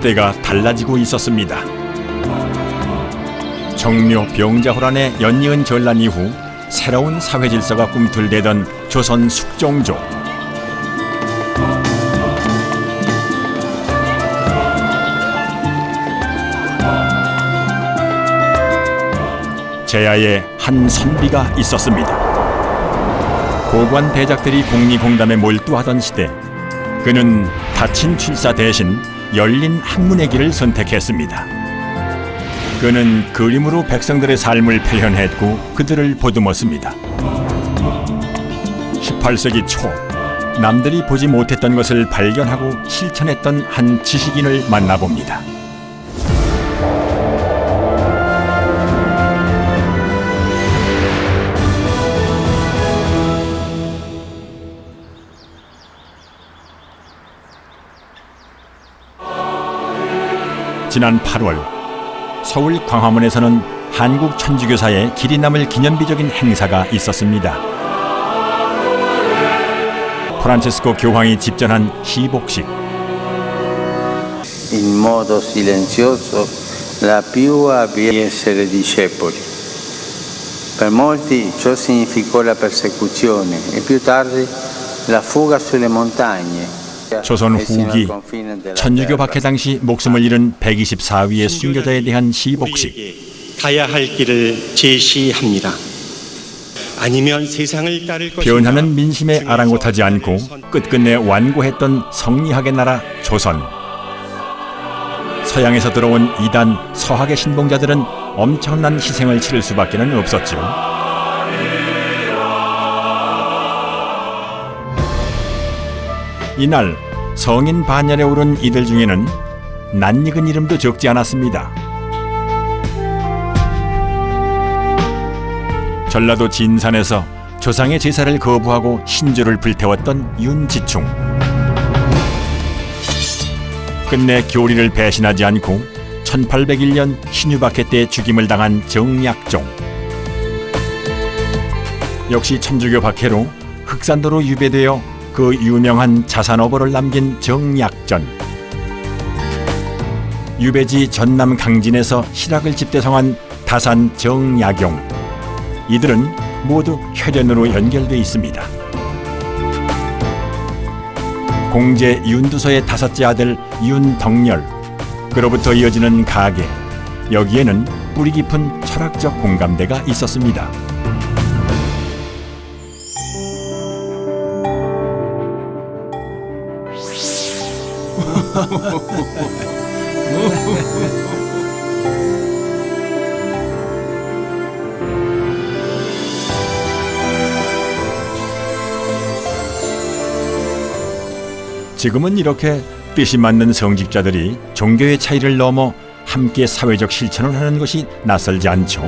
때가 달라지고 있었습니다. 정묘 병자호란의 연이은 전란 이후 새로운 사회 질서가 꿈틀대던 조선 숙종조. 제야에 한 선비가 있었습니다. 고관 대작들이 공리공담에 몰두하던 시대, 그는 닫힌 출사 대신 열린 학문의 길을 선택했습니다. 그는 그림으로 백성들의 삶을 표현했고 그들을 보듬었습니다. 18세기 초, 남들이 보지 못했던 것을 발견하고 실천했던 한 지식인을 만나봅니다. 지난 8월 서울 광화문에서는 한국 천주교사의 길이 남을 기념비적인 행사가 있었습니다. 프란체스코 교황이 집전한 시복식. In modo silenzioso la più di essere discepoli. Per molti ciò significò la persecuzione e più tardi la fuga sulle montagne. 조선 후기 천주교 박해 당시 목숨을 잃은 124위의 순교자에 대한 시복식. 가야 할 길을 제시합니다. 아니면 세상을 따를 것인가. 변하는 민심에 아랑곳하지 않고 끝끝내 완고했던 성리학의 나라 조선. 서양에서 들어온 이단 서학의 신봉자들은 엄청난 희생을 치를 수밖에는 없었죠. 이날 성인 반열에 오른 이들 중에는 낯익은 이름도 적지 않았습니다. 전라도 진산에서 조상의 제사를 거부하고 신조를 불태웠던 윤지충. 끝내 교리를 배신하지 않고 1801년 신유박해 때 죽임을 당한 정약종. 역시 천주교 박해로 흑산도로 유배되어 그 유명한 자산어보를 남긴 정약전. 유배지 전남 강진에서 실학을 집대성한 다산 정약용. 이들은 모두 혈연으로 연결돼 있습니다. 공제 윤두서의 5째 아들 윤덕열, 그로부터 이어지는 가계, 여기에는 뿌리 깊은 철학적 공감대가 있었습니다. 지금은 이렇게 뜻이 맞는 성직자들이 종교의 차이를 넘어 함께 사회적 실천을 하는 것이 낯설지 않죠.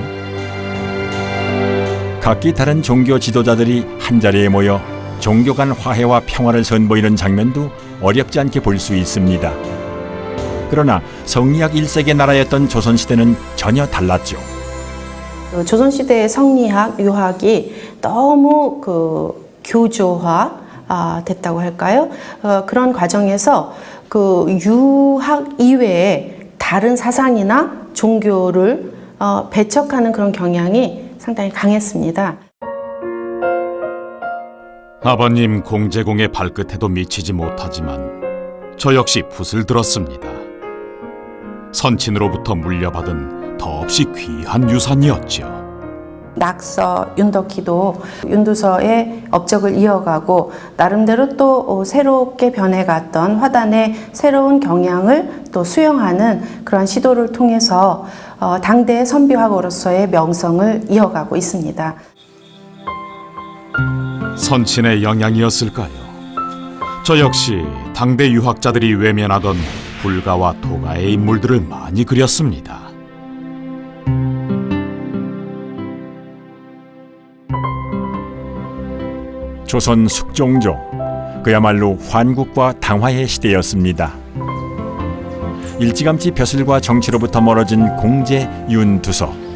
각기 다른 종교 지도자들이 한자리에 모여 종교 간 화해와 평화를 선보이는 장면도 어렵지 않게 볼 수 있습니다. 그러나 성리학 1세기의 나라였던 조선시대는 전혀 달랐죠. 조선시대의 성리학, 유학이 너무 교조화 됐다고 할까요? 그런 과정에서 그 유학 이외에 다른 사상이나 종교를 배척하는 그런 경향이 상당히 강했습니다. 아버님 공제공의 발끝에도 미치지 못하지만 저 역시 붓을 들었습니다. 선친으로부터 물려받은 더없이 귀한 유산이었죠. 낙서, 윤덕희도 윤두서의 업적을 이어가고 나름대로 또 새롭게 변해갔던 화단의 새로운 경향을 또 수용하는 그런 시도를 통해서 당대의 선비화가로서의 명성을 이어가고 있습니다. 선친의 영향이었을까요? 저 역시 당대 유학자들이 외면하던 불가와 도가의 인물들을 많이 그렸습니다. 조선 숙종조, 그야말로 환국과 당화의 시대였습니다. 일찌감치 벼슬과 정치로부터 멀어진 공제 윤두서.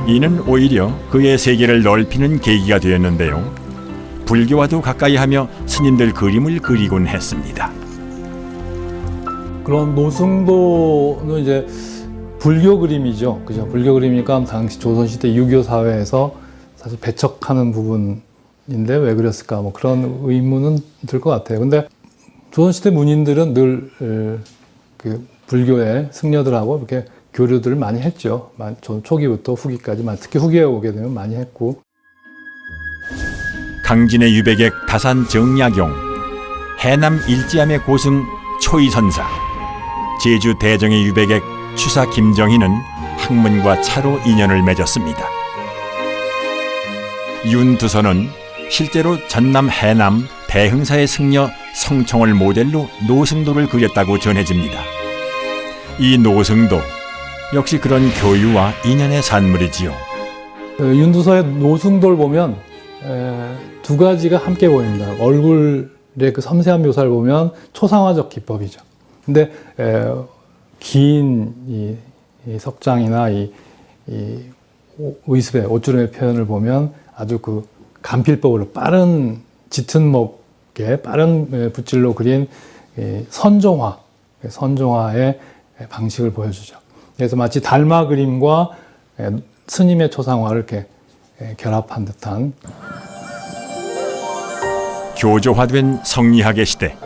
이는 오히려 그의 세계를 넓히는 계기가 되었는데요. 불교와도 가까이 하며 스님들 그림을 그리곤 했습니다. 그런 노승도는 이제 불교 그림이죠. 그죠? 불교 그림이니까 당시 조선시대 유교 사회에서 사실 배척하는 부분인데 왜 그랬을까? 뭐 그런 의문은 들 것 같아요. 근데 조선시대 문인들은 늘 그 불교의 승려들하고 이렇게 교류들을 많이 했죠. 초기부터 후기까지, 특히 후기에 오게 되면 많이 했고. 강진의 유배객 다산 정약용, 해남 일지암의 고승 초이선사, 제주 대정의 유배객 추사 김정희는 학문과 차로 인연을 맺었습니다. 윤두선은 실제로 전남 해남 대흥사의 승려 성총을 모델로 노승도를 그렸다고 전해집니다. 이 노승도 역시 그런 교유와 인연의 산물이지요. 윤두서의 노승도를 보면 두 가지가 함께 보입니다. 얼굴의 그 섬세한 묘사를 보면 초상화적 기법이죠. 근데 긴 이 석장이나 이 의습의 옷주름의 표현을 보면 아주 그 간필법으로 빠른 짙은 목에 빠른 붓질로 그린 선종화의 방식을 보여주죠. 그래서 마치 달마 그림과 스님의 초상화를 이렇게 결합한 듯한 교조화된 성리학의 시대.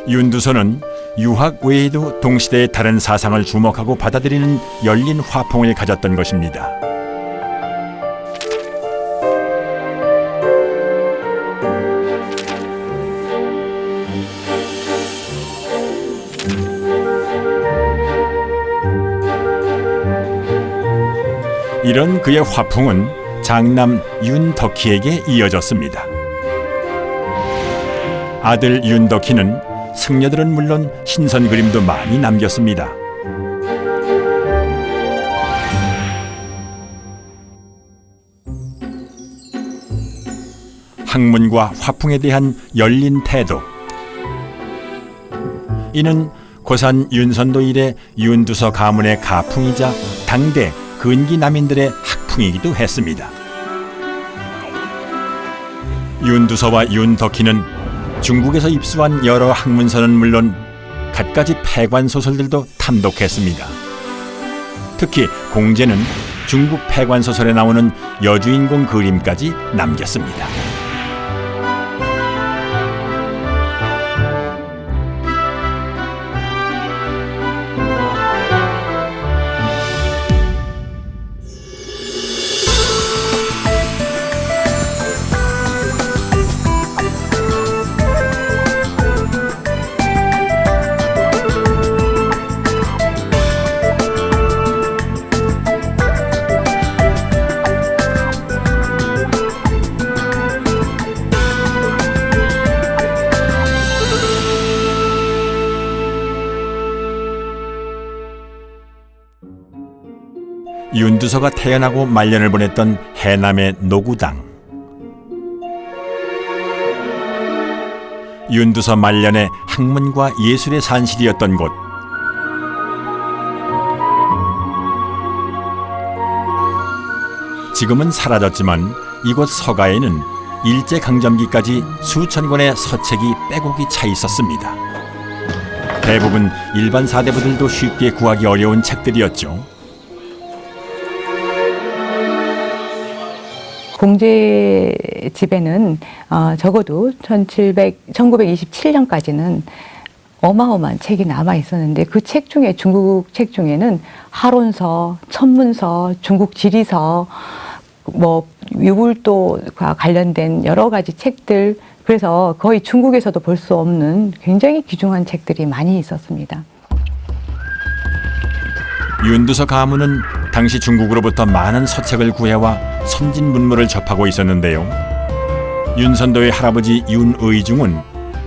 윤두선은 유학 외에도 동시대의 다른 사상을 주목하고 받아들이는 열린 화풍을 가졌던 것입니다. 이런 그의 화풍은 장남 윤덕희에게 이어졌습니다. 아들 윤덕희는 승려들은 물론 신선 그림도 많이 남겼습니다. 학문과 화풍에 대한 열린 태도. 이는 고산 윤선도 이래 윤두서 가문의 가풍이자 당대 근기 남인들의 학풍이기도 했습니다. 윤두서와 윤덕희는 중국에서 입수한 여러 학문서는 물론 갖가지 폐관 소설들도 탐독했습니다. 특히 공제는 중국 폐관 소설에 나오는 여주인공 그림까지 남겼습니다. 윤두서가 태어나고 말년을 보냈던 해남의 노구당. 윤두서 말년에 학문과 예술의 산실이었던 곳. 지금은 사라졌지만 이곳 서가에는 일제강점기까지 수천 권의 서책이 빼곡히 차 있었습니다. 대부분 일반 사대부들도 쉽게 구하기 어려운 책들이었죠. 공제 집에는 적어도 1927년까지는 어마어마한 책이 남아 있었는데 그 책 중에 중국 책 중에는 하론서, 천문서, 중국 지리서, 뭐 유불도과 관련된 여러 가지 책들, 그래서 거의 중국에서도 볼 수 없는 굉장히 귀중한 책들이 많이 있었습니다. 윤두서 가문은 당시 중국으로부터 많은 서책을 구해와 선진 문물을 접하고 있었는데요. 윤선도의 할아버지 윤의중은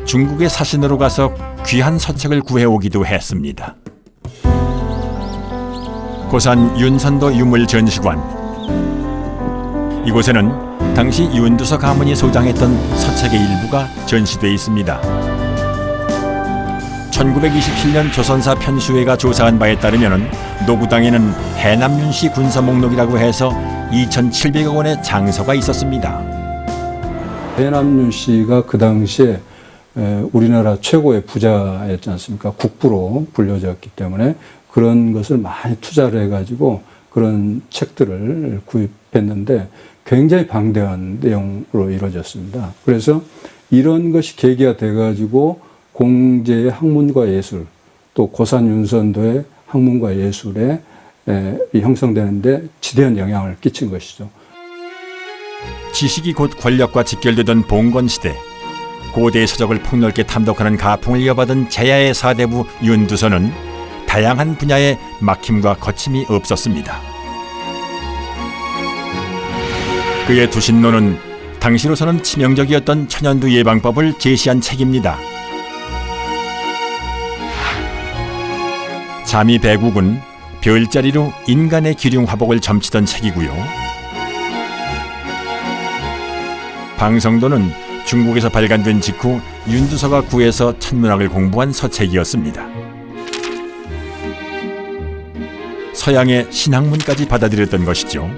중국의 사신으로 가서 귀한 서책을 구해오기도 했습니다. 고산 윤선도 유물전시관. 이곳에는 당시 윤두서 가문이 소장했던 서책의 일부가 전시돼 있습니다. 1927년 조선사 편수회가 조사한 바에 따르면 노구당에는 해남윤씨 군사 목록이라고 해서 2,700여 권의 장서가 있었습니다. 해남윤씨가 그 당시에 우리나라 최고의 부자였지 않습니까? 국부로 불려졌기 때문에 그런 것을 많이 투자를 해가지고 그런 책들을 구입했는데 굉장히 방대한 내용으로 이루어졌습니다. 그래서 이런 것이 계기가 돼가지고 공제의 학문과 예술, 또 고산 윤선도의 학문과 예술에 형성되는데 지대한 영향을 끼친 것이죠. 지식이 곧 권력과 직결되던 봉건시대, 고대의 서적을 폭넓게 탐독하는 가풍을 이어받은 제야의 사대부 윤두선은 다양한 분야에 막힘과 거침이 없었습니다. 그의 두신론은 당시로서는 치명적이었던 천연두 예방법을 제시한 책입니다. 자미배국은 별자리로 인간의 기륭화복을 점치던 책이고요. 방성도는 중국에서 발간된 직후 윤두서가 구해서 천문학을 공부한 서책이었습니다. 서양의 신학문까지 받아들였던 것이죠.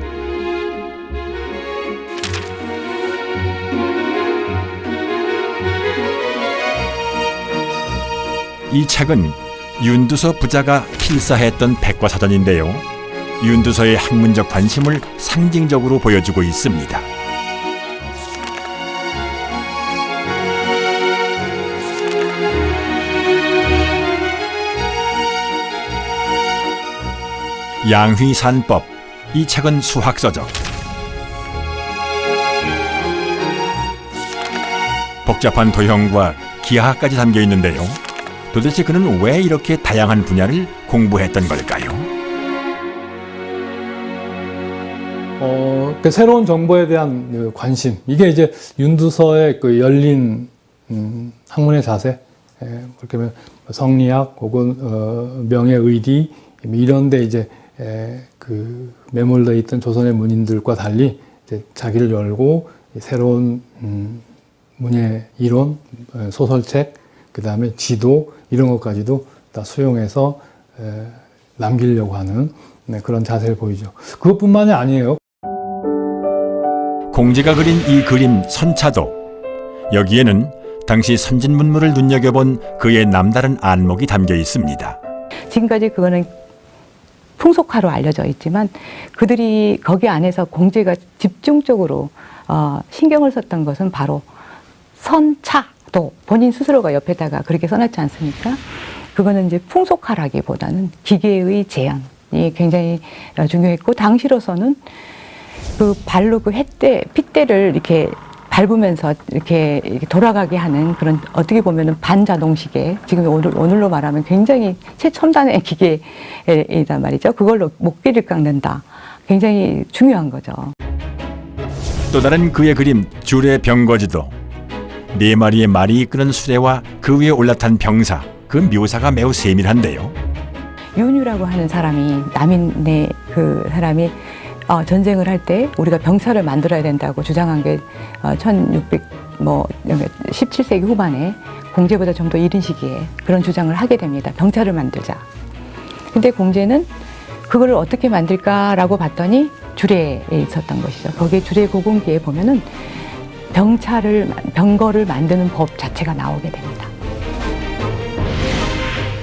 이 책은 윤두서 부자가 필사했던 백과사전인데요. 윤두서의 학문적 관심을 상징적으로 보여주고 있습니다. 양휘산법, 이 책은 수학서적. 복잡한 도형과 기하까지 담겨 있는데요. 도대체 그는 왜 이렇게 다양한 분야를 공부했던 걸까요? 그 새로운 정보에 대한 그 관심, 이게 이제 윤두서의 그 열린 학문의 자세, 그렇게 보면 성리학 혹은 명예의리 이런데 이제 그 매몰되어 있던 조선의 문인들과 달리 이제 자기를 열고 새로운 문예 이론, 소설책, 그 다음에 지도 이런 것까지도 다 수용해서 남기려고 하는 그런 자세를 보이죠. 그것뿐만이 아니에요. 공제가 그린 이 그림 선차도, 여기에는 당시 선진문물을 눈여겨본 그의 남다른 안목이 담겨 있습니다. 지금까지 그거는 풍속화로 알려져 있지만 그들이 거기 안에서 공제가 집중적으로 신경을 썼던 것은 바로 선차도, 본인 스스로가 옆에다가 그렇게 써놨지 않습니까? 그거는 이제 풍속화라기보다는 기계의 재현이 굉장히 중요했고, 당시로서는 그 발로 그 핏대를 이렇게 밟으면서 이렇게 돌아가게 하는 그런, 어떻게 보면은 반자동시계, 지금 오늘로 말하면 굉장히 최첨단의 기계이단 말이죠. 그걸로 목기를 깎는다. 굉장히 중요한 거죠. 또 다른 그의 그림 줄의 병거지도, 4마리의 말이 이끄는 수레와 그 위에 올라탄 병사, 그 묘사가 매우 세밀한데요. 윤유라고 하는 사람이, 남인의 그 사람이 전쟁을 할 때 우리가 병차를 만들어야 된다고 주장한 게 17세기 후반에 공제보다 좀 더 이른 시기에 그런 주장을 하게 됩니다. 병차를 만들자. 근데 공제는 그걸 어떻게 만들까라고 봤더니 주례에 있었던 것이죠. 거기에 주례 고공기에 보면은 병거를 만드는 법 자체가 나오게 됩니다.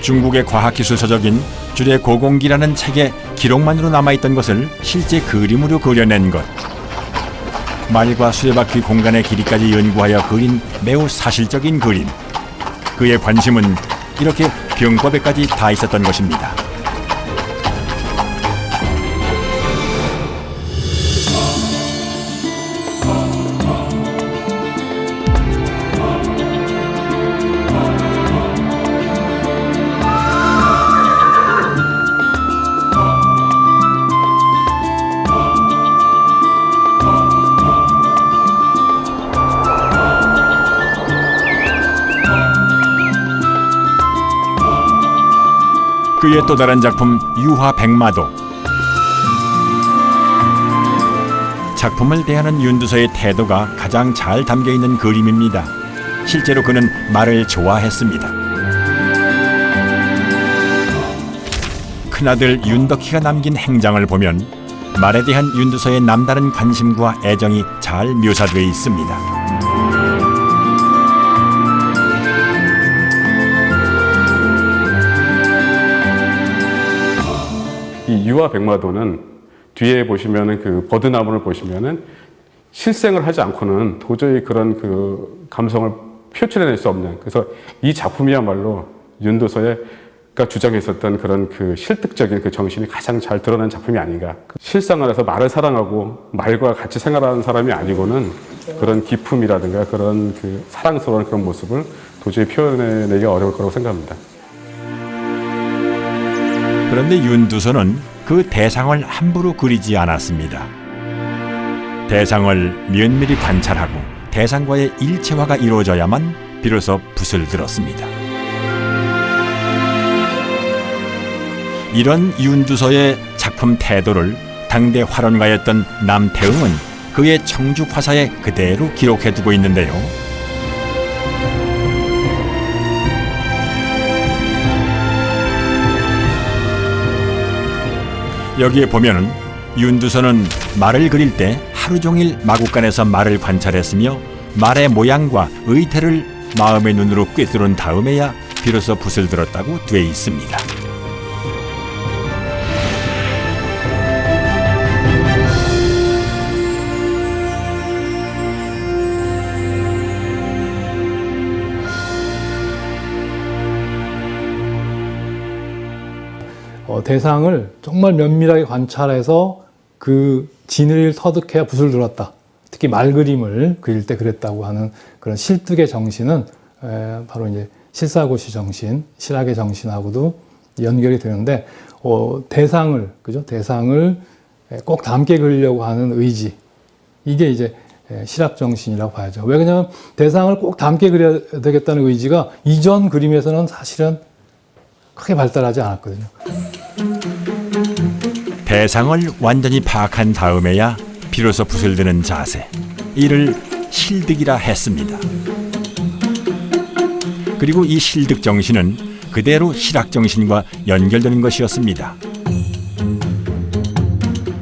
중국의 과학기술 서적인 주례 고공기라는 책에 기록만으로 남아있던 것을 실제 그림으로 그려낸 것. 말과 수레바퀴 공간의 길이까지 연구하여 그린 매우 사실적인 그림. 그의 관심은 이렇게 병법에까지 다 있었던 것입니다. 그의 또 다른 작품 유화백마도. 작품을 대하는 윤두서의 태도가 가장 잘 담겨있는 그림입니다. 실제로 그는 말을 좋아했습니다. 큰아들 윤덕희가 남긴 행장을 보면 말에 대한 윤두서의 남다른 관심과 애정이 잘 묘사되어 있습니다. 이 유화 백마도는 뒤에 보시면은 그 버드나무를 보시면은 실생을 하지 않고는 도저히 그런 그 감성을 표출해낼 수 없는, 그래서 이 작품이야말로 윤도서가 주장했었던 그런 그 실득적인 그 정신이 가장 잘 드러난 작품이 아닌가. 실상을 해서 말을 사랑하고 말과 같이 생활하는 사람이 아니고는 그런 기품이라든가 그런 그 사랑스러운 그런 모습을 도저히 표현해내기가 어려울 거라고 생각합니다. 그런데 윤두서는 그 대상을 함부로 그리지 않았습니다. 대상을 면밀히 관찰하고 대상과의 일체화가 이루어져야만 비로소 붓을 들었습니다. 이런 윤두서의 작품 태도를 당대 활원가였던 남태응은 그의 청죽화사에 그대로 기록해두고 있는데요. 여기에 보면은 윤두서는 말을 그릴 때 하루 종일 마구간에서 말을 관찰했으며 말의 모양과 의태를 마음의 눈으로 꿰뚫은 다음에야 비로소 붓을 들었다고 돼 있습니다. 대상을 정말 면밀하게 관찰해서 그 진리를 터득해야 붓을 들었다. 특히 말 그림을 그릴 때 그랬다고 하는 그런 실득의 정신은 바로 이제 실사고시 정신, 실학의 정신하고도 연결이 되는데, 대상을, 그죠? 대상을 꼭 담게 그리려고 하는 의지. 이게 이제 실학 정신이라고 봐야죠. 왜 그러냐면 대상을 꼭 담게 그려야 되겠다는 의지가 이전 그림에서는 사실은 크게 발달하지 않았거든요. 대상을 완전히 파악한 다음에야 비로소 붓을 드는 자세, 이를 실득이라 했습니다. 그리고 이 실득 정신은 그대로 실학 정신과 연결되는 것이었습니다.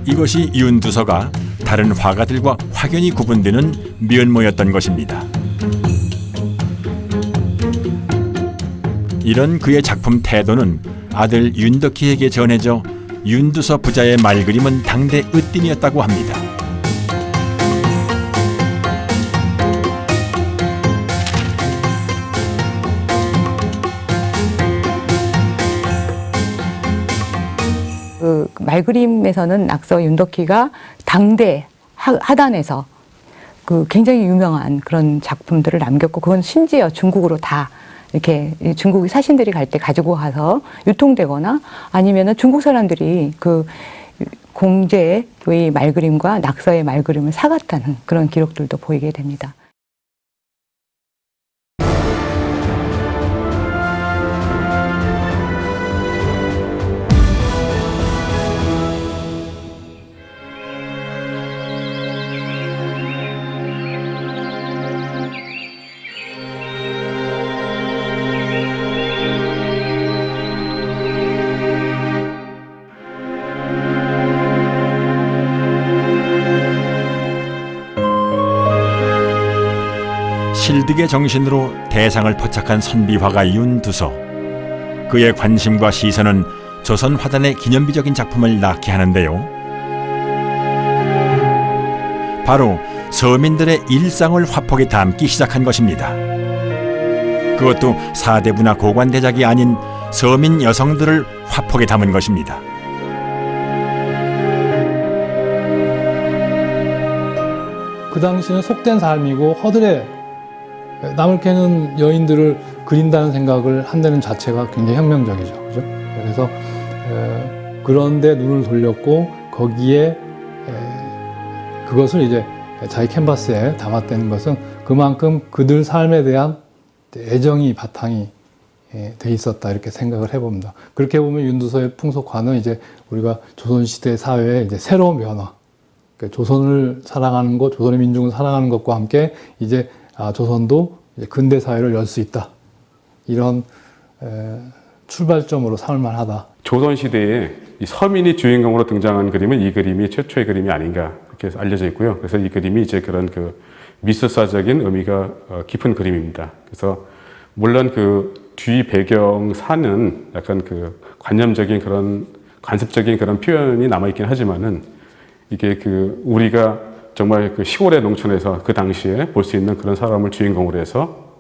이것이 윤두서가 다른 화가들과 확연히 구분되는 면모였던 것입니다. 이런 그의 작품 태도는 아들 윤덕희에게 전해져 윤두서 부자의 말그림은 당대 으뜸이었다고 합니다. 그 말그림에서는 낙서 윤덕희가 당대 하단에서 그 굉장히 유명한 그런 작품들을 남겼고, 그건 심지어 중국으로 다 이렇게 중국 사신들이 갈 때 가지고 가서 유통되거나 아니면은 중국 사람들이 그 공제의 말그림과 낙서의 말그림을 사갔다는 그런 기록들도 보이게 됩니다. 실득의 정신으로 대상을 포착한 선비화가 윤두서. 그의 관심과 시선은 조선 화단의 기념비적인 작품을 낳게 하는데요. 바로 서민들의 일상을 화폭에 담기 시작한 것입니다. 그것도 사대부나 고관대작이 아닌 서민 여성들을 화폭에 담은 것입니다. 그 당시는 속된 삶이고 허들에 남을 캐는 여인들을 그린다는 생각을 한다는 자체가 굉장히 혁명적이죠. 그죠? 그래서 그런데 눈을 돌렸고 거기에 그것을 이제 자기 캔버스에 담았다는 것은 그만큼 그들 삶에 대한 애정이 바탕이 돼 있었다, 이렇게 생각을 해봅니다. 그렇게 보면 윤두서의 풍속화는 이제 우리가 조선시대 사회의 이제 새로운 변화, 그러니까 조선을 사랑하는 것, 조선의 민중을 사랑하는 것과 함께 이제 조선도 이제 근대 사회를 열 수 있다, 이런 출발점으로 삼을 만하다. 조선시대에 이 서민이 주인공으로 등장한 그림은 이 그림이 최초의 그림이 아닌가 이렇게 알려져 있고요. 그래서 이 그림이 이제 그런 그 미술사적인 의미가 깊은 그림입니다. 그래서 물론 그 뒤 배경 사는 약간 그 관념적인 그런 간접적인 그런 표현이 남아있긴 하지만은 이게 그 우리가 정말 그 시골의 농촌에서 그 당시에 볼 수 있는 그런 사람을 주인공으로 해서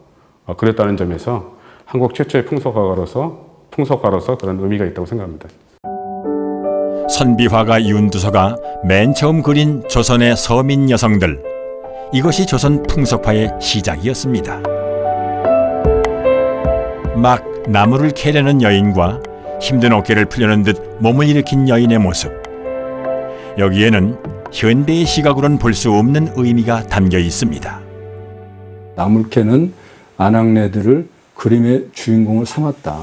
그랬다는 점에서 한국 최초의 풍속가로서 그런 의미가 있다고 생각합니다. 선비화가 윤두서가 맨 처음 그린 조선의 서민 여성들, 이것이 조선 풍속화의 시작이었습니다. 막 나무를 캐려는 여인과 힘든 어깨를 풀려는 듯 몸을 일으킨 여인의 모습, 여기에는 현대의 시각으로는 볼 수 없는 의미가 담겨 있습니다. 나무를 캐는 아낙네들을 그림의 주인공을 삼았다.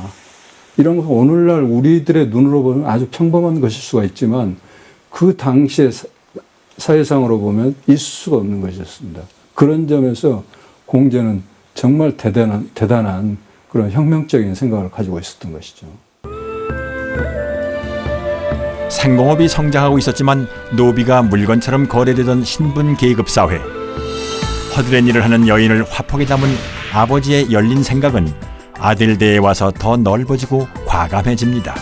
이런 것은 오늘날 우리들의 눈으로 보면 아주 평범한 것일 수가 있지만 그 당시의 사회상으로 보면 있을 수가 없는 것이었습니다. 그런 점에서 공제는 정말 대단한 그런 혁명적인 생각을 가지고 있었던 것이죠. 상공업이 성장하고 있었지만 노비가 물건처럼 거래되던 신분 계급 사회. 허드렛 일을 하는 여인을 화폭에 담은 아버지의 열린 생각은 아들 대에 와서 더 넓어지고 과감해집니다.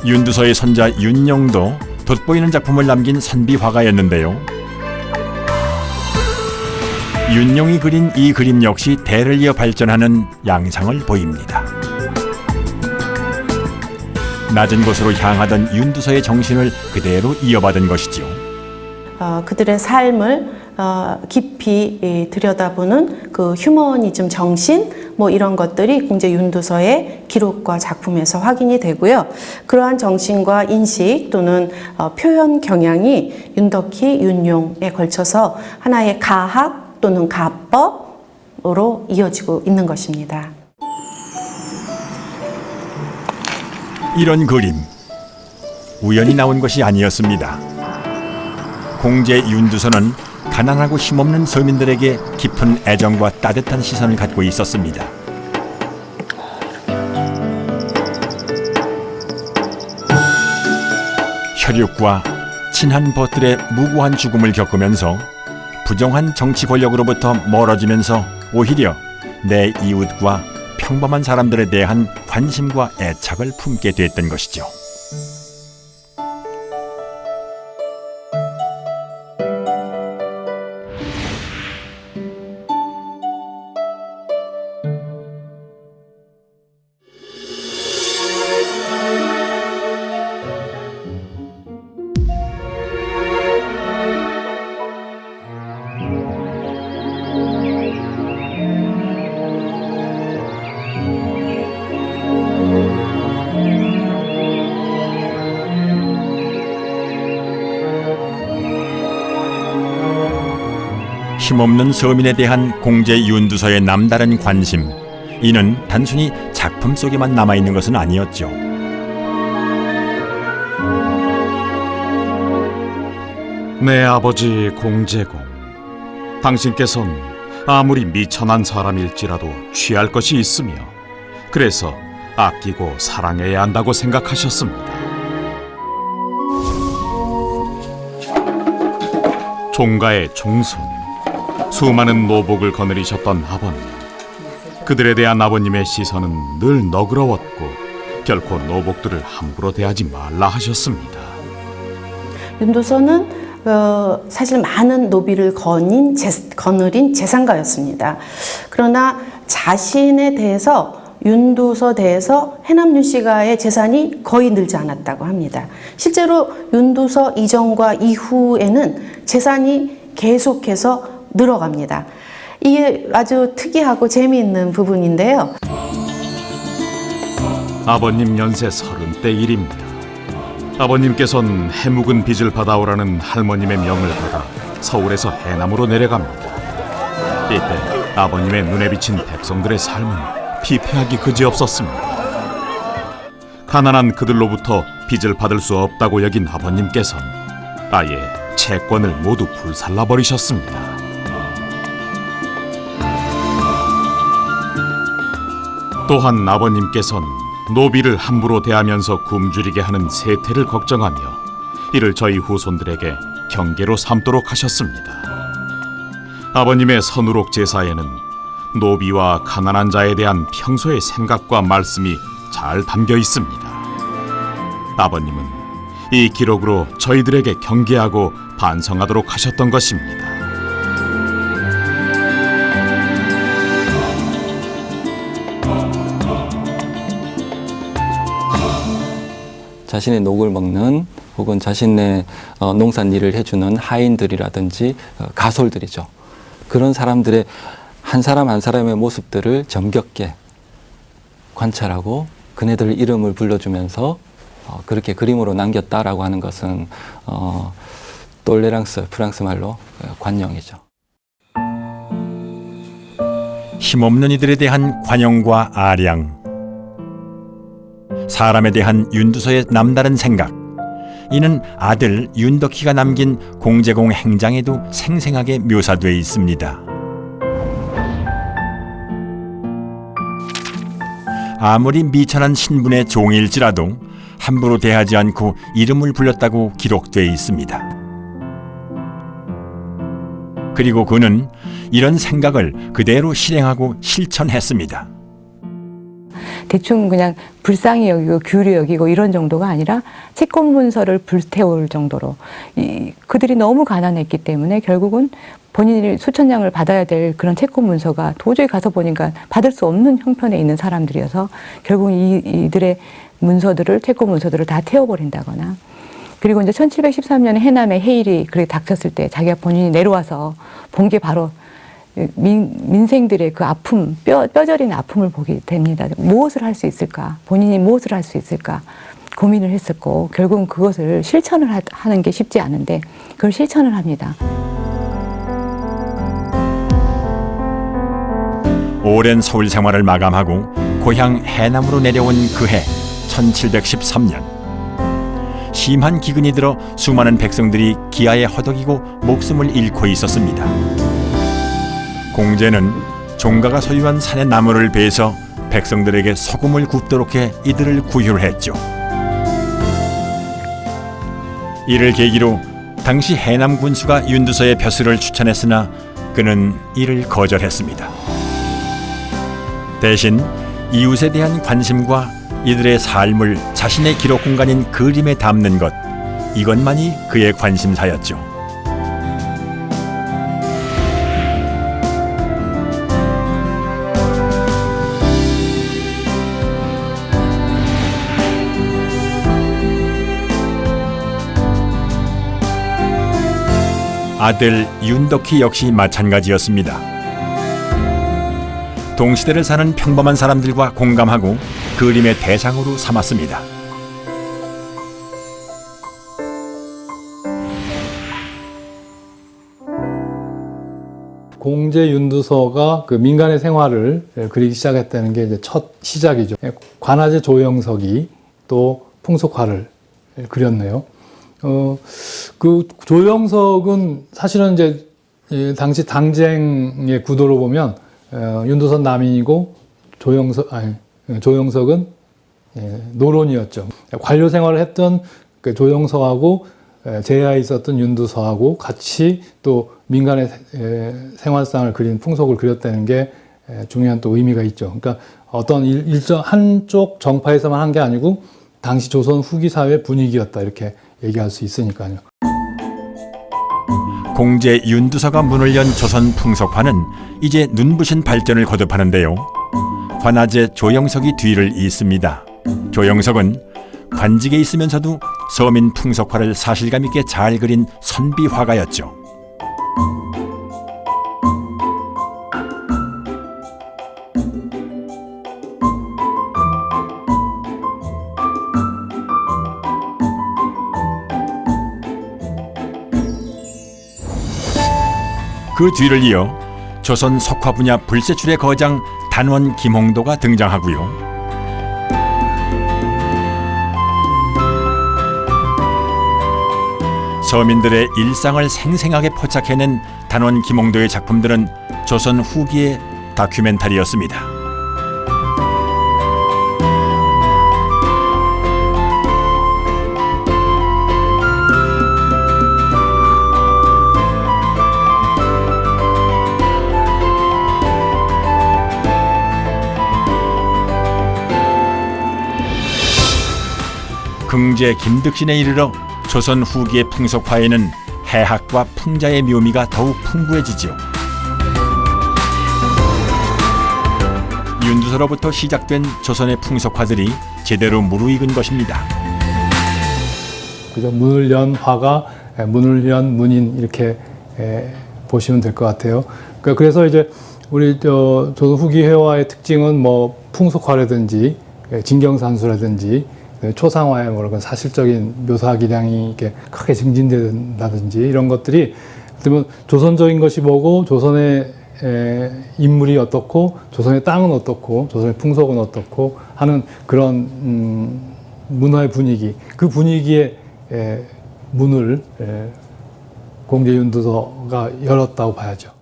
윤두서의 손자 윤용도 돋보이는 작품을 남긴 선비화가였는데요. 윤용이 그린 이 그림 역시 대를 이어 발전하는 양상을 보입니다. 낮은 곳으로 향하던 윤두서의 정신을 그대로 이어받은 것이죠. 그들의 삶을 깊이 들여다보는 그 휴머니즘 정신, 뭐 이런 것들이 공제 윤두서의 기록과 작품에서 확인이 되고요. 그러한 정신과 인식 또는 표현 경향이 윤덕희, 윤용에 걸쳐서 하나의 가학 또는 가법으로 이어지고 있는 것입니다. 이런 그림, 우연히 나온 것이 아니었습니다. 공제 윤두서는 가난하고 힘없는 서민들에게 깊은 애정과 따뜻한 시선을 갖고 있었습니다. 혈육과 친한 벗들의 무고한 죽음을 겪으면서 부정한 정치 권력으로부터 멀어지면서 오히려 내 이웃과 평범한 사람들에 대한 관심과 애착을 품게 됐던 것이죠. 힘없는 서민에 대한 공제 윤두서의 남다른 관심, 이는 단순히 작품 속에만 남아있는 것은 아니었죠. 내 아버지 공제공, 당신께서는 아무리 미천한 사람일지라도 취할 것이 있으며 그래서 아끼고 사랑해야 한다고 생각하셨습니다. 종가의 종손, 수많은 노복을 거느리셨던 아버님, 그들에 대한 아버님의 시선은 늘 너그러웠고 결코 노복들을 함부로 대하지 말라 하셨습니다. 윤두서는 사실 많은 노비를 거느린 재산가였습니다. 그러나 자신에 대해서 윤두서 대해서 해남 윤씨가의 재산이 거의 늘지 않았다고 합니다. 실제로 윤두서 이전과 이후에는 재산이 계속해서 늘어갑니다. 이게 아주 특이하고 재미있는 부분인데요. 아버님 연세 30대 1입니다. 아버님께서는 해묵은 빚을 받아오라는 할머님의 명을 받아 서울에서 해남으로 내려갑니다. 이때 아버님의 눈에 비친 백성들의 삶은 피폐하기 그지없었습니다. 가난한 그들로부터 빚을 받을 수 없다고 여긴 아버님께서는 아예 채권을 모두 불살라버리셨습니다. 또한 아버님께서는 노비를 함부로 대하면서 굶주리게 하는 세태를 걱정하며 이를 저희 후손들에게 경계로 삼도록 하셨습니다. 아버님의 선우록 제사에는 노비와 가난한 자에 대한 평소의 생각과 말씀이 잘 담겨 있습니다. 아버님은 이 기록으로 저희들에게 경계하고 반성하도록 하셨던 것입니다. 자신의 녹을 먹는 혹은 자신의 농산일을 해주는 하인들이라든지 가솔들이죠. 그런 사람들의 한 사람 한 사람의 모습들을 정겹게 관찰하고 그네들 이름을 불러주면서 그렇게 그림으로 남겼다라고 하는 것은 똘레랑스, 프랑스 말로 관용이죠. 힘없는 이들에 대한 관용과 아량, 사람에 대한 윤두서의 남다른 생각, 이는 아들 윤덕희가 남긴 공제공 행장에도 생생하게 묘사되어 있습니다. 아무리 미천한 신분의 종일지라도 함부로 대하지 않고 이름을 불렀다고 기록되어 있습니다. 그리고 그는 이런 생각을 그대로 실행하고 실천했습니다. 대충 그냥 불쌍히 여기고 규리 여기고 이런 정도가 아니라 채권 문서를 불태울 정도로 그들이 너무 가난했기 때문에 결국은 본인이 수천 장을 받아야 될 그런 채권 문서가 도저히 가서 보니까 받을 수 없는 형편에 있는 사람들이어서 결국 이들의 문서들을 채권 문서들을 다 태워버린다거나, 그리고 이제 1713년에 해남에 해일이 그렇게 닥쳤을 때 자기가 본인이 내려와서 본 게 바로 민생들의 그 아픔, 뼈저린 아픔을 보게 됩니다. 무엇을 할 수 있을까? 본인이 무엇을 할 수 있을까? 고민을 했었고, 결국은 그것을 실천을 하는 게 쉽지 않은데 그걸 실천을 합니다. 오랜 서울 생활을 마감하고 고향 해남으로 내려온 그해 1713년, 심한 기근이 들어 수많은 백성들이 기아에 허덕이고 목숨을 잃고 있었습니다. 공제는 종가가 소유한 산의 나무를 베서 백성들에게 소금을 굽도록 해 이들을 구휼했죠. 이를 계기로 당시 해남 군수가 윤두서의 벼슬을 추천했으나 그는 이를 거절했습니다. 대신 이웃에 대한 관심과 이들의 삶을 자신의 기록 공간인 그림에 담는 것, 이것만이 그의 관심사였죠. 아들 윤덕희 역시 마찬가지였습니다. 동시대를 사는 평범한 사람들과 공감하고 그림의 대상으로 삼았습니다. 공제 윤두서가 그 민간의 생활을 그리기 시작했다는 게 이제 첫 시작이죠. 관아제 조영석이 또 풍속화를 그렸네요. 그 조영석은 사실은 이제 당시 당쟁의 구도로 보면 윤두선 남인이고 조영석은 노론이었죠. 관료 생활을 했던 그 조영석하고 제야에 있었던 윤두서하고 같이 또 민간의 생활상을 그린 풍속을 그렸다는 게 중요한 또 의미가 있죠. 그러니까 어떤 일정 한쪽 정파에서만 한 게 아니고 당시 조선 후기 사회 분위기였다, 이렇게 얘기할 수 있으니까요. 공제 윤두서가 문을 연 조선 풍속화는 이제 눈부신 발전을 거듭하는데요. 관아제 조영석이 뒤를 잇습니다. 조영석은 관직에 있으면서도 서민 풍속화를 사실감 있게 잘 그린 선비 화가였죠. 그 뒤를 이어 조선 석화 분야 불세출의 거장 단원 김홍도가 등장하고요. 서민들의 일상을 생생하게 포착해낸 단원 김홍도의 작품들은 조선 후기의 다큐멘터리였습니다. 긍제 김득신에 이르러 조선 후기의 풍속화에는 해학과 풍자의 묘미가 더욱 풍부해지죠. 윤두서로부터 시작된 조선의 풍속화들이 제대로 무르익은 것입니다. 그죠? 문을 연 화가 문을 연 문인 이렇게 보시면 될 것 같아요. 그래서 이제 우리 조선 후기 회화의 특징은 뭐 풍속화라든지 진경산수라든지 초상화의 뭐 사실적인 묘사 기량이 이렇게 크게 증진된다든지 이런 것들이 그러면 조선적인 것이 뭐고 조선의 인물이 어떻고 조선의 땅은 어떻고 조선의 풍속은 어떻고 하는 그런 문화의 분위기, 그 분위기의 문을 공제윤두서가 열었다고 봐야죠.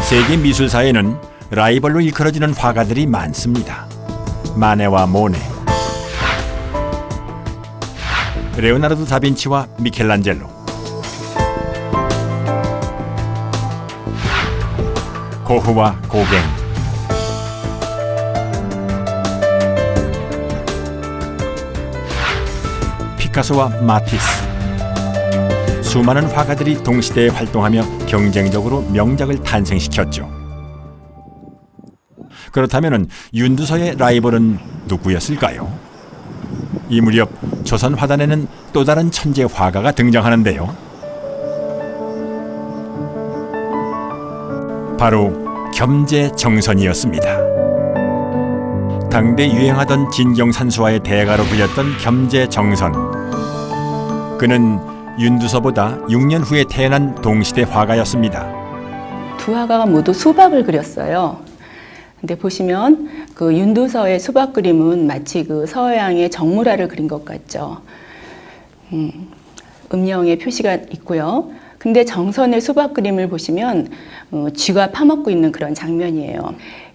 세계 미술사에는 라이벌로 일컬어지는 화가들이 많습니다. 마네와 모네, 레오나르도 다빈치와 미켈란젤로, 고흐와 고갱, 피카소와 마티스. 수많은 화가들이 동시대에 활동하며 경쟁적으로 명작을 탄생시켰죠. 그렇다면 윤두서의 라이벌은 누구였을까요? 이 무렵 조선 화단에는 또 다른 천재 화가가 등장하는데요. 바로 겸재정선이었습니다. 당대 유행하던 진경산수화의 대가로 불렸던 겸재정선. 그는 윤두서보다 6년 후에 태어난 동시대 화가였습니다. 두 화가가 모두 수박을 그렸어요. 근데 보시면 그 윤두서의 수박 그림은 마치 그 서양의 정물화를 그린 것 같죠. 음영의 표시가 있고요. 근데 정선의 수박 그림을 보시면 쥐가 파먹고 있는 그런 장면이에요.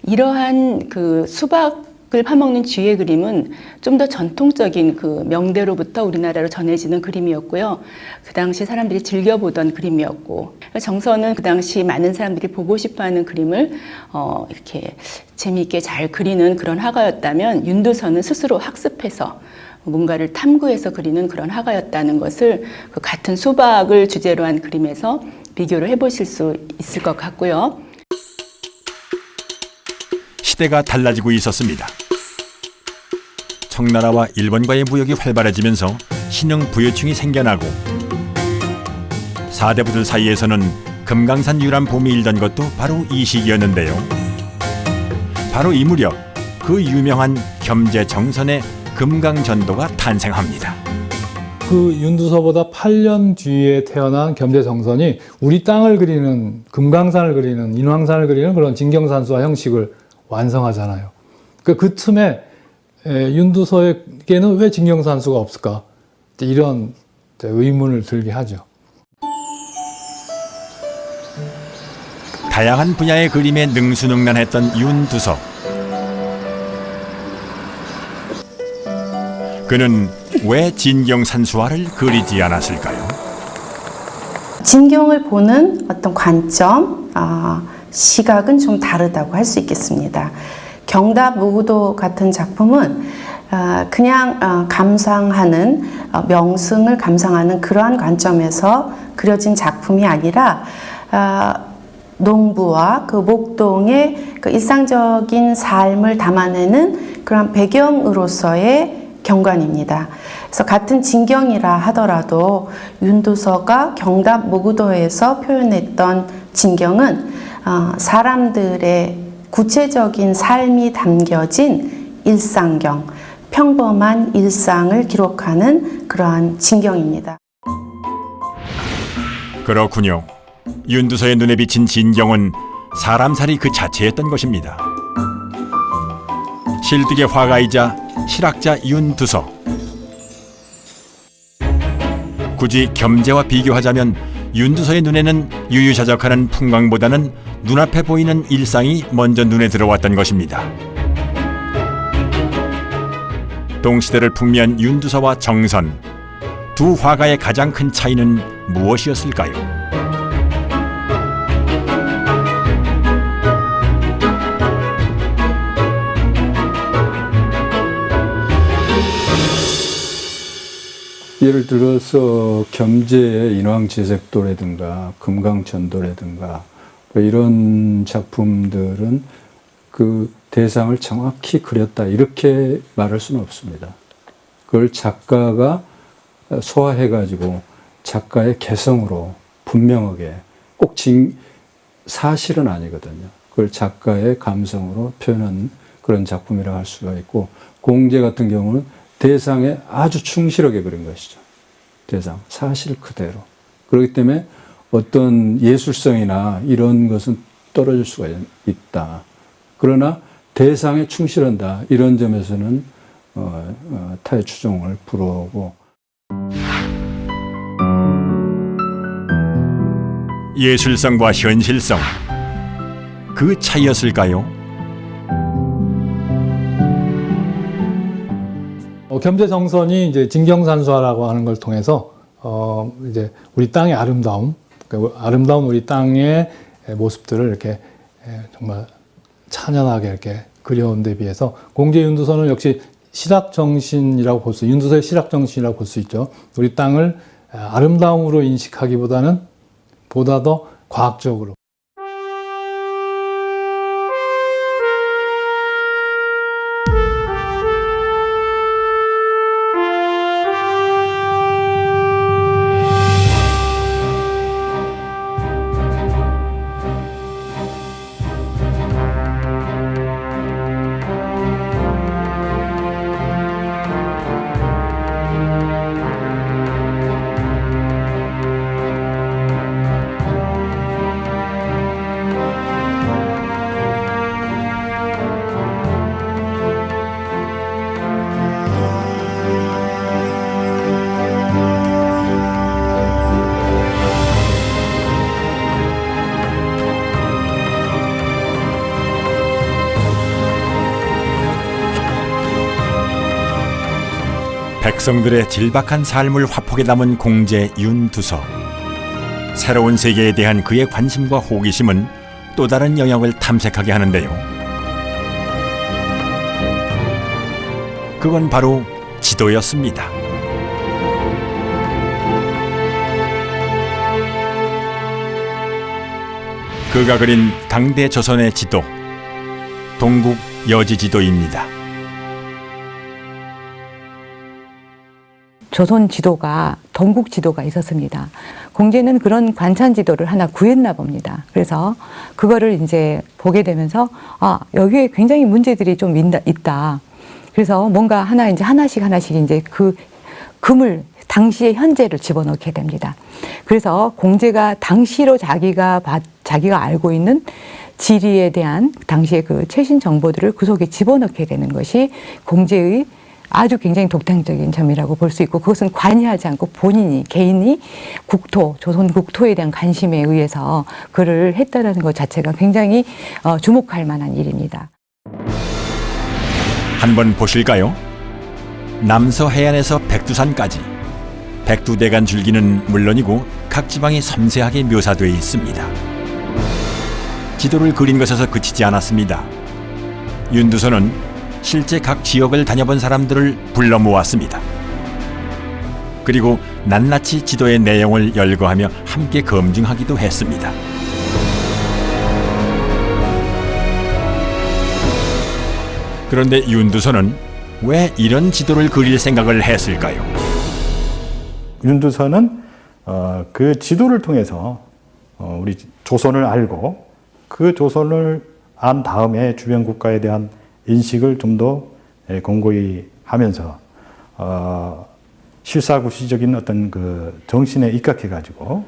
이러한 그 수박을 파먹는 쥐의 그림은 좀 더 전통적인 그 명대로부터 우리나라로 전해지는 그림이었고요. 그 당시 사람들이 즐겨보던 그림이었고, 정선은 그 당시 많은 사람들이 보고 싶어하는 그림을 이렇게 재미있게 잘 그리는 그런 화가였다면, 윤두서는 스스로 학습해서 뭔가를 탐구해서 그리는 그런 화가였다는 것을 그 같은 수박을 주제로 한 그림에서 비교를 해보실 수 있을 것 같고요. 시대가 달라지고 있었습니다. 청나라와 일본과의 무역이 활발해지면서 신흥 부유층이 생겨나고, 4대 부들 사이에서는 금강산 유람 붐이 일던 것도 바로 이 시기였는데요. 바로 이 무렵 그 유명한 겸재정선의 금강전도가 탄생합니다. 그 윤두서보다 8년 뒤에 태어난 겸재정선이 우리 땅을 그리는, 금강산을 그리는, 인왕산을 그리는 그런 진경산수화 형식을 완성하잖아요. 그 틈에 윤두서에게는 왜 진경산수가 없을까? 이런 의문을 들게 하죠. 다양한 분야의 그림에 능수능란했던 윤두서. 그는 왜 진경산수화를 그리지 않았을까요? 진경을 보는 어떤 관점, 시각은 좀 다르다고 할 수 있겠습니다. 경답무구도 같은 작품은 그냥 감상하는, 명승을 감상하는 그러한 관점에서 그려진 작품이 아니라 농부와 그 목동의 그 일상적인 삶을 담아내는 그런 배경으로서의 경관입니다. 그래서 같은 진경이라 하더라도 윤두서가 경답무구도에서 표현했던 진경은 사람들의 구체적인 삶이 담겨진 일상경, 평범한 일상을 기록하는 그러한 진경입니다. 그렇군요. 윤두서의 눈에 비친 진경은 사람살이 그 자체였던 것입니다. 실득의 화가이자 실학자 윤두서. 굳이 겸재와 비교하자면 윤두서의 눈에는 유유자적하는 풍광보다는 눈앞에 보이는 일상이 먼저 눈에 들어왔던 것입니다. 동시대를 풍미한 윤두서와 정선, 두 화가의 가장 큰 차이는 무엇이었을까요? 예를 들어서 겸재의 인왕지색도라든가 금강전도라든가 이런 작품들은 그 대상을 정확히 그렸다 이렇게 말할 수는 없습니다. 그걸 작가가 소화해가지고 작가의 개성으로 분명하게 꼭 사실은 아니거든요. 그걸 작가의 감성으로 표현한 그런 작품이라고 할 수가 있고, 공제 같은 경우는 대상에 아주 충실하게 그린 것이죠. 대상, 사실 그대로. 그렇기 때문에 어떤 예술성이나 이런 것은 떨어질 수가 있다. 그러나 대상에 충실한다. 이런 점에서는 타의 추종을 불허하고. 예술성과 현실성, 그 차이였을까요? 겸재정선이 이제 진경산수화라고 하는 걸 통해서 이제 우리 땅의 아름다움, 그러니까 아름다운 우리 땅의 모습들을 이렇게 정말 찬연하게 이렇게 그려온 데 비해서 공제 윤두서는 역시 실학정신이라고 볼 수, 윤두서의 실학정신이라고 볼 수 있죠. 우리 땅을 아름다움으로 인식하기보다는 보다 더 과학적으로. 백성들의 질박한 삶을 화폭에 담은 공제 윤두서. 새로운 세계에 대한 그의 관심과 호기심은 또 다른 영역을 탐색하게 하는데요. 그건 바로 지도였습니다. 그가 그린 당대 조선의 지도, 동국 여지지도입니다. 조선 지도가, 동국 지도가 있었습니다. 공제는 그런 관찬 지도를 하나 구했나 봅니다. 그래서 그거를 이제 보게 되면서 여기에 굉장히 문제들이 좀 있다. 그래서 뭔가 하나씩 이제 그 금을, 당시의 현재를 집어넣게 됩니다. 그래서 공제가 당시로 자기가 알고 있는 지리에 대한 당시의 그 최신 정보들을 그 속에 집어넣게 되는 것이 공제의 아주 굉장히 독창적인 점이라고 볼 수 있고, 그것은 관여하지 않고 개인이 국토, 조선 국토에 대한 관심에 의해서 글을 했다는 것 자체가 굉장히 주목할 만한 일입니다. 한번 보실까요? 남서 해안에서 백두산까지 백두대간 줄기는 물론이고 각 지방이 섬세하게 묘사되어 있습니다. 지도를 그린 것에서 그치지 않았습니다. 윤두서는 실제 각 지역을 다녀본 사람들을 불러 모았습니다. 그리고 낱낱이 지도의 내용을 열거하며 함께 검증하기도 했습니다. 그런데 윤두서는 왜 이런 지도를 그릴 생각을 했을까요? 윤두서는 그 지도를 통해서 우리 조선을 알고, 그 조선을 안 다음에 주변 국가에 대한 인식을 좀 더 공고히 하면서 실사구시적인 어떤 그 정신에 입각해가지고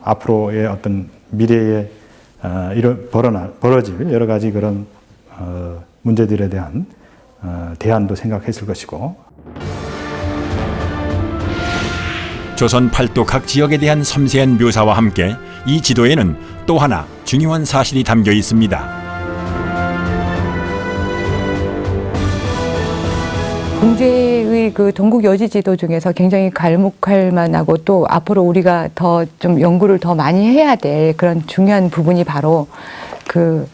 앞으로의 어떤 미래에 벌어질 여러 가지 그런 문제들에 대한 대안도 생각했을 것이고, 조선 팔도 각 지역에 대한 섬세한 묘사와 함께 이 지도에는 또 하나 중요한 사실이 담겨 있습니다. 공제의 그 동국 여지 지도 중에서 굉장히 갈목할 만하고 또 앞으로 우리가 더 좀 연구를 더 많이 해야 될 그런 중요한 부분이 바로 그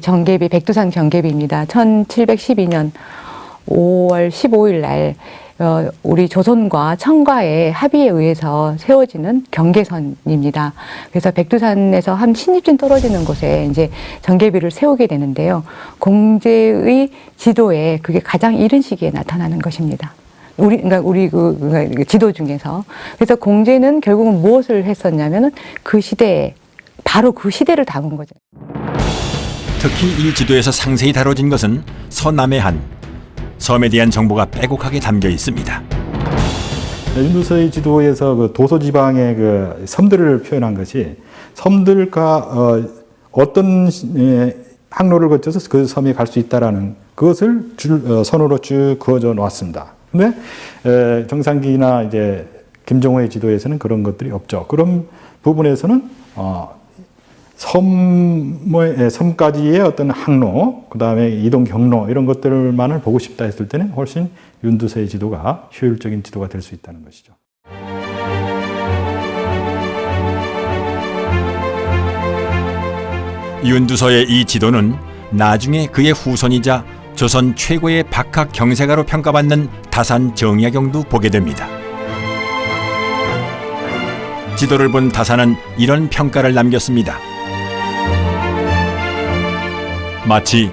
정계비, 백두산 정계비입니다. 1712년 5월 15일 날 우리 조선과 청과의 합의에 의해서 세워지는 경계선입니다. 그래서 백두산에서 한 10리쯤 떨어지는 곳에 이제 정계비를 세우게 되는데요. 공제의 지도에 그게 가장 이른 시기에 나타나는 것입니다. 우리 그 지도 중에서. 그래서 공제는 결국은 무엇을 했었냐면은 그 시대에, 바로 그 시대를 담은 거죠. 특히 이 지도에서 상세히 다뤄진 것은 서남해안, 섬에 대한 정보가 빼곡하게 담겨 있습니다. 윤두서의 지도에서 그 도서지방의 그 섬들을 표현한 것이 섬들과 어떤 항로를 거쳐서 그 섬에 갈 수 있다라는 그것을 선으로 쭉 그어져 놓았습니다. 근데 정상기나 이제 김정호의 지도에서는 그런 것들이 없죠. 그런 부분에서는 섬까지의 어떤 항로, 그 다음에 이동 경로 이런 것들만을 보고 싶다 했을 때는 훨씬 윤두서의 지도가 효율적인 지도가 될 수 있다는 것이죠. 윤두서의 이 지도는 나중에 그의 후손이자 조선 최고의 박학 경세가로 평가받는 다산 정약용도 보게 됩니다. 지도를 본 다산은 이런 평가를 남겼습니다. 마치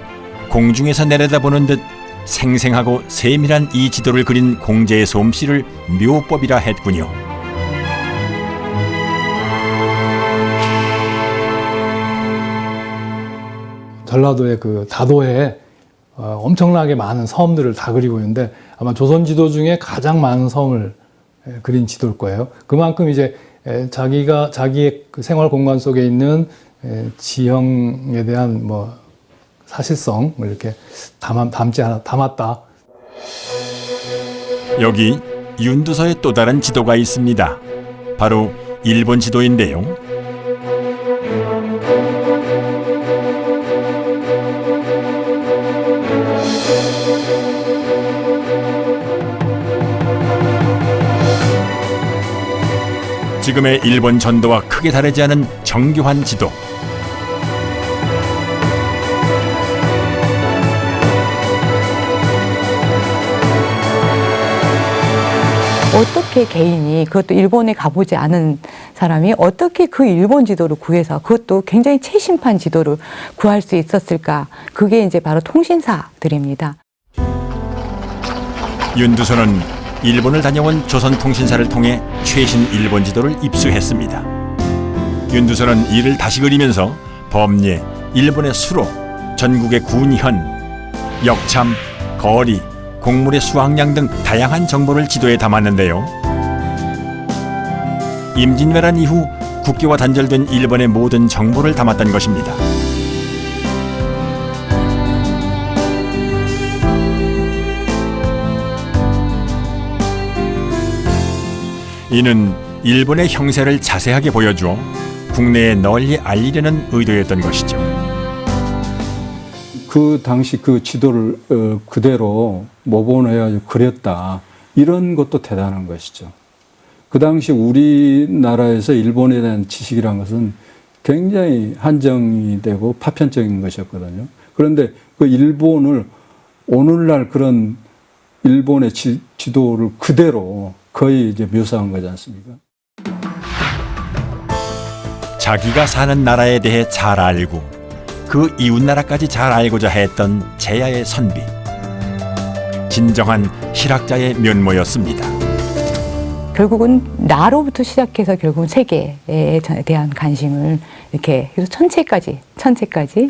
공중에서 내려다보는 듯 생생하고 세밀한 이 지도를 그린 공제의 솜씨를 묘법이라 했군요. 전라도의 그 다도에 엄청나게 많은 섬들을 다 그리고 있는데 아마 조선 지도 중에 가장 많은 섬을 그린 지도일 거예요. 그만큼 이제 자기의 그 생활 공간 속에 있는 지형에 대한 뭐 사실성을 이렇게 담았다. 여기 윤두서의 또 다른 지도가 있습니다. 바로 일본 지도인데요. 지금의 일본 전도와 크게 다르지 않은 정교한 지도. 어떻게 개인이, 그것도 일본에 가보지 않은 사람이 어떻게 그 일본 지도를 구해서, 그것도 굉장히 최신판 지도를 구할 수 있었을까? 그게 이제 바로 통신사들입니다. 윤두서는 일본을 다녀온 조선통신사를 통해 최신 일본 지도를 입수했습니다. 윤두서는 이를 다시 그리면서 범례, 일본의 수로, 전국의 군현, 역참, 거리, 곡물의 수확량 등 다양한 정보를 지도에 담았는데요. 임진왜란 이후 국교와 단절된 일본의 모든 정보를 담았던 것입니다. 이는 일본의 형세를 자세하게 보여주어 국내에 널리 알리려는 의도였던 것이죠. 그 당시 그 지도를 그대로 모본해가지고 그렸다. 이런 것도 대단한 것이죠. 그 당시 우리나라에서 일본에 대한 지식이라는 것은 굉장히 한정이 되고 파편적인 것이었거든요. 그런데 그 일본을 오늘날 그런 일본의 지도를 그대로 거의 이제 묘사한 거지 않습니까? 자기가 사는 나라에 대해 잘 알고 그 이웃나라까지 잘 알고자 했던 제야의 선비. 진정한 실학자의 면모였습니다. 결국은 나로부터 시작해서 결국은 세계에 대한 관심을 이렇게 그래서 천체까지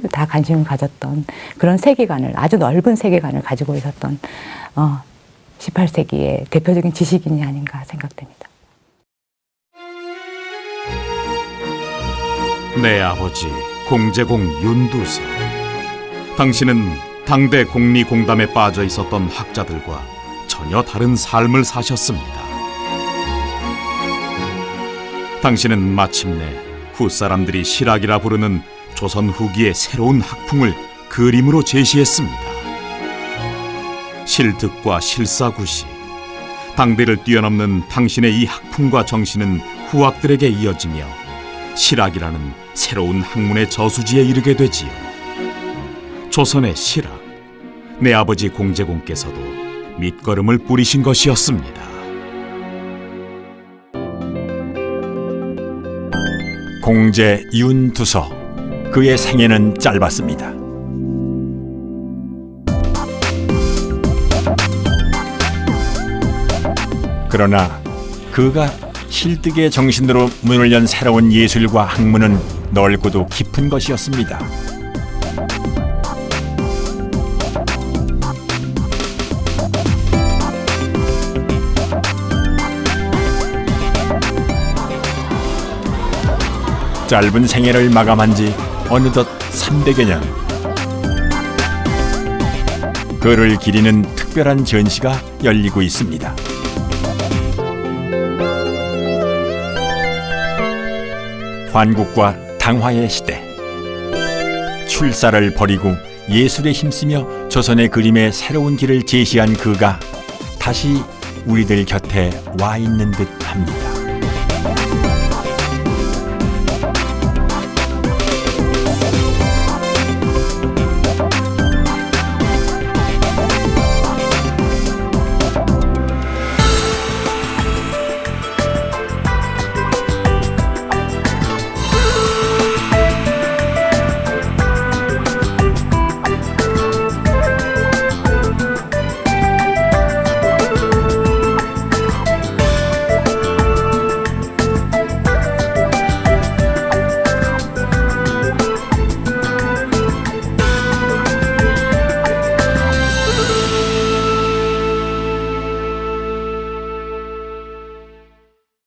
다 관심을 가졌던 그런 세계관을, 아주 넓은 세계관을 가지고 있었던 18세기의 대표적인 지식인이 아닌가 생각됩니다. 내 아버지 공제공 윤두서. 당신은 당대 공리공담에 빠져 있었던 학자들과 전혀 다른 삶을 사셨습니다. 당신은 마침내 후사람들이 실학이라 부르는 조선 후기의 새로운 학풍을 그림으로 제시했습니다. 실득과 실사구시, 당대를 뛰어넘는 당신의 이 학풍과 정신은 후학들에게 이어지며 실학이라는 새로운 학문의 저수지에 이르게 되지요. 조선의 실학, 내 아버지 공제공께서도 밑거름을 뿌리신 것이었습니다. 공제 윤두서, 그의 생애는 짧았습니다. 그러나 그가 실득의 정신으로 문을 연 새로운 예술과 학문은 넓고도 깊은 것이었습니다. 짧은 생애를 마감한 지 어느덧 300여 년. 그를 기리는 특별한 전시가 열리고 있습니다. 환국과 당화의 시대, 출사를 버리고 예술에 힘쓰며 조선의 그림의 새로운 길을 제시한 그가 다시 우리들 곁에 와 있는 듯합니다.